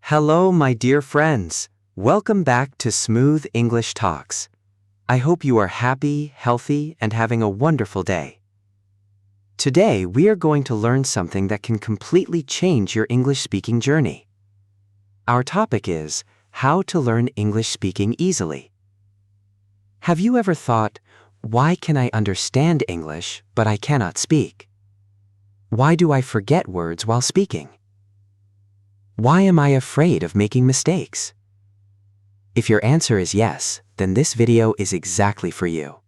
Hello, my dear friends. Welcome back to Smooth English Talks. I hope you are happy, healthy, and having a wonderful day. Today, we are going to learn something that can completely change your English speaking journey. Our topic is how to learn English speaking easily. Have you ever thought, why can I understand English, but I cannot speak? Why do I forget words while speaking? Why am I afraid of making mistakes? If your answer is yes, then this video is exactly for you.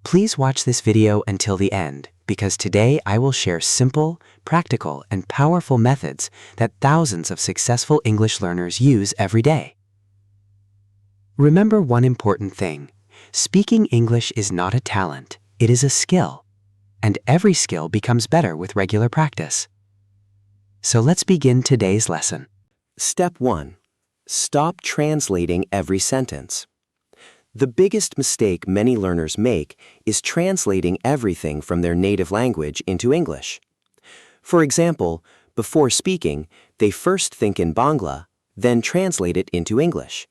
Please watch this video until the end, because today I will share simple, practical, and powerful methods that thousands of successful English learners use every day. Remember one important thing. Speaking English is not a talent, it is a skill. And every skill becomes better with regular practice. So let's begin today's lesson. Step 1. Stop translating every sentence. The biggest mistake many learners make is translating everything from their native language into English. For example, before speaking, they first think in Bangla, then translate it into English.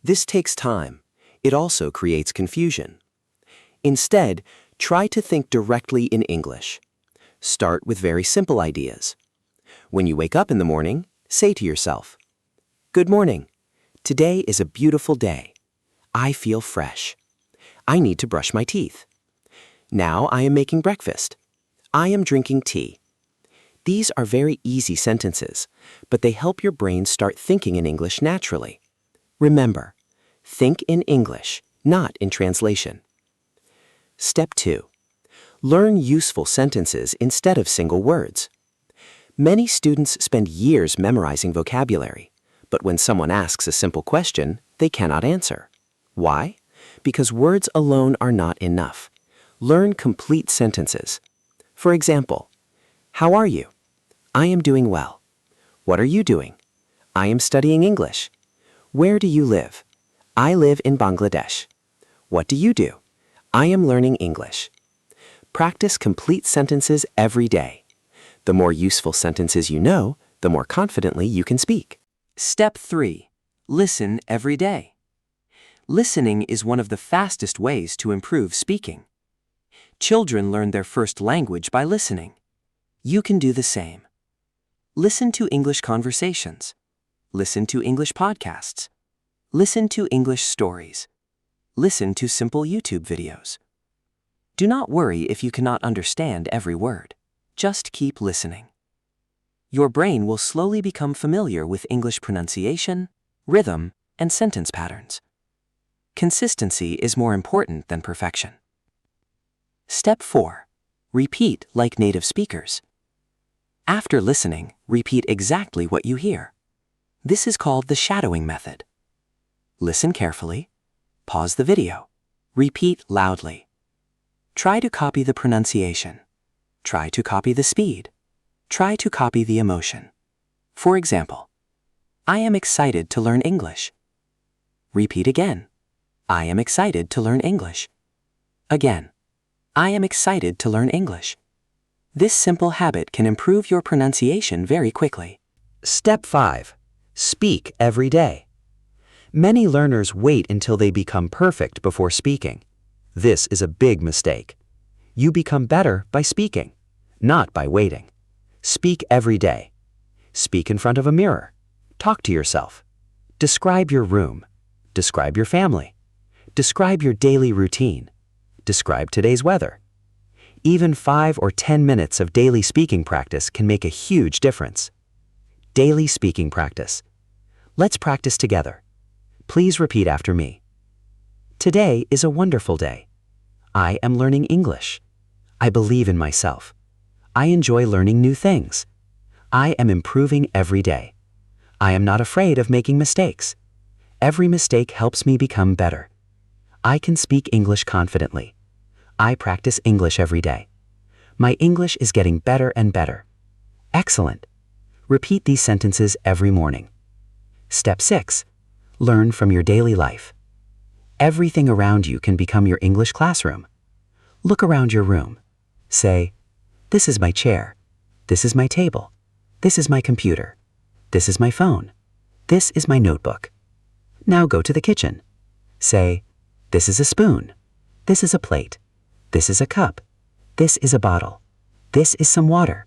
This takes time. It also creates confusion. Instead, try to think directly in English. Start with very simple ideas. When you wake up in the morning, say to yourself, "Good morning. Today is a beautiful day. I feel fresh. I need to brush my teeth. Now I am making breakfast. I am drinking tea." These are very easy sentences, but they help your brain start thinking in English naturally. Remember, think in English, not in translation. Step 2. Learn useful sentences instead of single words. Many students spend years memorizing vocabulary, but when someone asks a simple question, they cannot answer. Why? Because words alone are not enough. Learn complete sentences. For example, how are you? I am doing well. What are you doing? I am studying English. Where do you live? I live in Bangladesh. What do you do? I am learning English. Practice complete sentences every day. The more useful sentences you know, the more confidently you can speak. Step 3. Listen every day. Listening is one of the fastest ways to improve speaking. Children learn their first language by listening. You can do the same. Listen to English conversations. Listen to English podcasts. Listen to English stories. Listen to simple YouTube videos. Do not worry if you cannot understand every word. Just keep listening. Your brain will slowly become familiar with English pronunciation, rhythm, and sentence patterns. Consistency is more important than perfection. Step 4. Repeat like native speakers. After listening, repeat exactly what you hear. This is called the shadowing method. Listen carefully. Pause the video. Repeat loudly. Try to copy the pronunciation. Try to copy the speed. Try to copy the emotion. For example, I am excited to learn English. Repeat again. I am excited to learn English. Again. I am excited to learn English. This simple habit can improve your pronunciation very quickly. Step 5. Speak every day. Many learners wait until they become perfect before speaking. This is a big mistake. You become better by speaking, not by waiting. Speak every day. Speak in front of a mirror. Talk to yourself. Describe your room. Describe your family. Describe your daily routine. Describe today's weather. Even 5 or 10 minutes of daily speaking practice can make a huge difference. Daily speaking practice. Let's practice together. Please repeat after me. Today is a wonderful day. I am learning English. I believe in myself. I enjoy learning new things. I am improving every day. I am not afraid of making mistakes. Every mistake helps me become better. I can speak English confidently. I practice English every day. My English is getting better and better. Excellent. Repeat these sentences every morning. Step 6. Learn from your daily life. Everything around you can become your English classroom. Look around your room. Say, "This is my chair. This is my table. This is my computer. This is my phone. This is my notebook. Now go to the kitchen. Say, this is a spoon. This is a plate. This is a cup. This is a bottle. This is some water.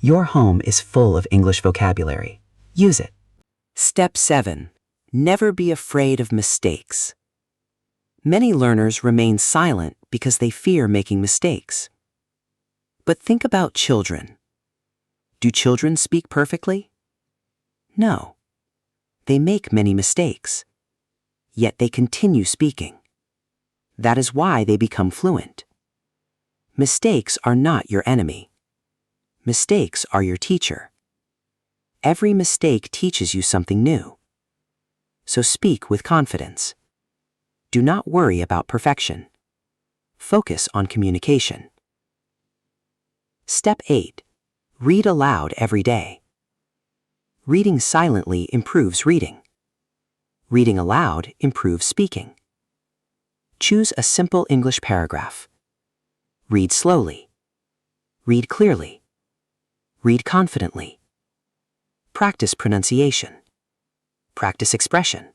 Your home is full of English vocabulary. Use it. Step 7. Never be afraid of mistakes. Many learners remain silent because they fear making mistakes. But think about children. Do children speak perfectly? No. They make many mistakes. Yet they continue speaking. That is why they become fluent. Mistakes are not your enemy. Mistakes are your teacher. Every mistake teaches you something new. So speak with confidence. Do not worry about perfection. Focus on communication. Step 8. Read aloud every day. Reading silently improves reading. Reading aloud improves speaking. Choose a simple English paragraph. Read slowly. Read clearly. Read confidently. Practice pronunciation. Practice expression.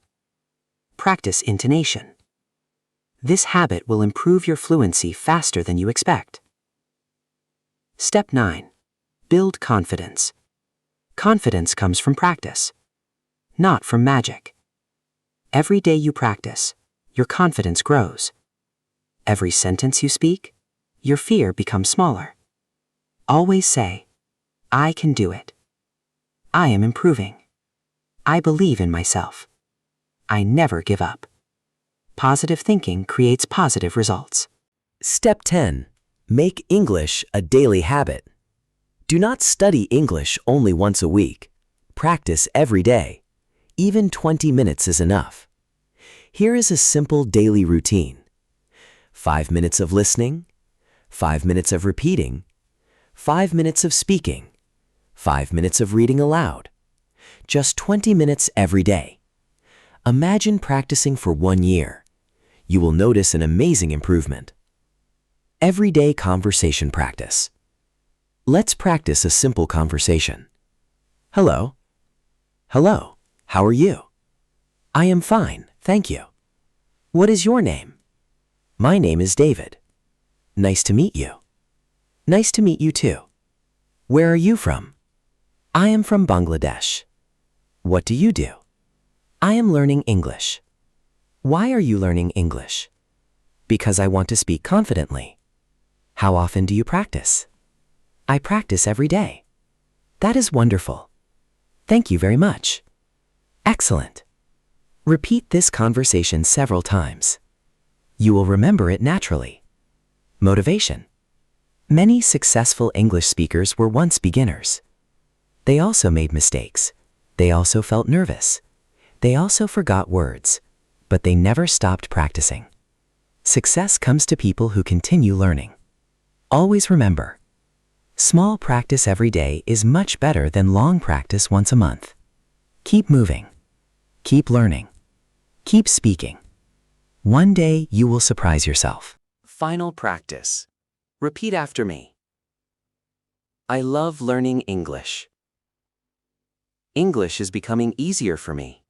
Practice intonation. This habit will improve your fluency faster than you expect. Step 9. Build confidence. Confidence comes from practice, not from magic. Every day you practice, your confidence grows. Every sentence you speak, your fear becomes smaller. Always say, I can do it. I am improving. I believe in myself. I never give up. Positive thinking creates positive results. Step 10. Make English a daily habit. Do not study English only once a week. Practice every day. Even 20 minutes is enough. Here is a simple daily routine. 5 minutes of listening, 5 minutes of repeating, 5 minutes of speaking, 5 minutes of reading aloud. Just 20 minutes every day. Imagine practicing for 1 year. You will notice an amazing improvement. Everyday conversation practice. Let's practice a simple conversation. Hello. Hello. How are you? I am fine, thank you. What is your name? My name is David. Nice to meet you. Nice to meet you too. Where are you from? I am from Bangladesh. What do you do? I am learning English. Why are you learning English? Because I want to speak confidently. How often do you practice? I practice every day. That is wonderful. Thank you very much. Excellent. Repeat this conversation several times. You will remember it naturally. Motivation. Many successful English speakers were once beginners. They also made mistakes. They also felt nervous. They also forgot words, but they never stopped practicing. Success comes to people who continue learning. Always remember, small practice every day is much better than long practice once a month. Keep moving. Keep learning. Keep speaking. One day you will surprise yourself. Final practice. Repeat after me. I love learning English. English is becoming easier for me.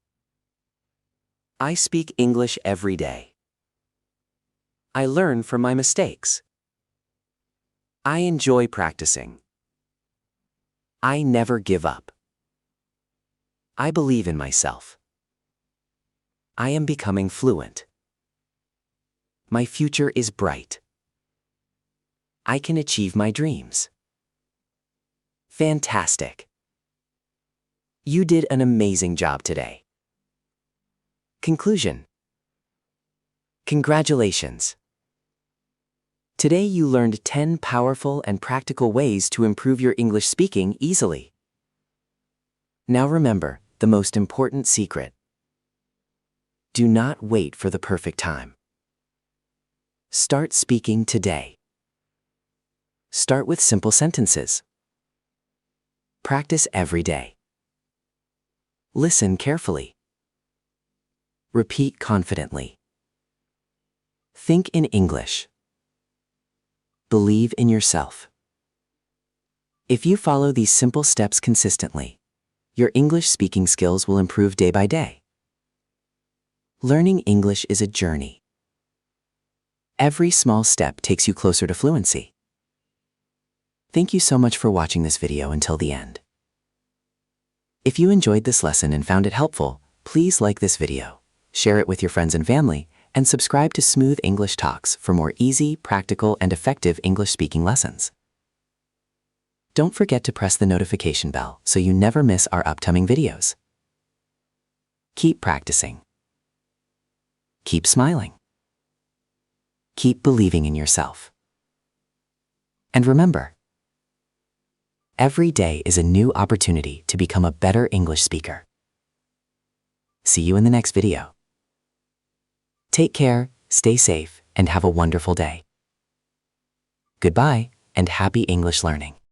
I speak English every day. I learn from my mistakes. I enjoy practicing. I never give up. I believe in myself. I am becoming fluent. My future is bright. I can achieve my dreams. Fantastic. You did an amazing job today. Conclusion. Congratulations. Today you learned 10 powerful and practical ways to improve your English speaking easily. Now remember the most important secret. Do not wait for the perfect time. Start speaking today. Start with simple sentences. Practice every day. Listen carefully. Repeat confidently. Think in English. Believe in yourself. If you follow these simple steps consistently, your English speaking skills will improve day by day. Learning English is a journey. Every small step takes you closer to fluency. Thank you so much for watching this video until the end. If you enjoyed this lesson and found it helpful, please like this video, share it with your friends and family, and subscribe to Smooth English Talks for more easy, practical, and effective English speaking lessons. Don't forget to press the notification bell so you never miss our upcoming videos. Keep practicing. Keep smiling. Keep believing in yourself. And remember, every day is a new opportunity to become a better English speaker. See you in the next video. Take care, stay safe, and have a wonderful day. Goodbye, and happy English learning.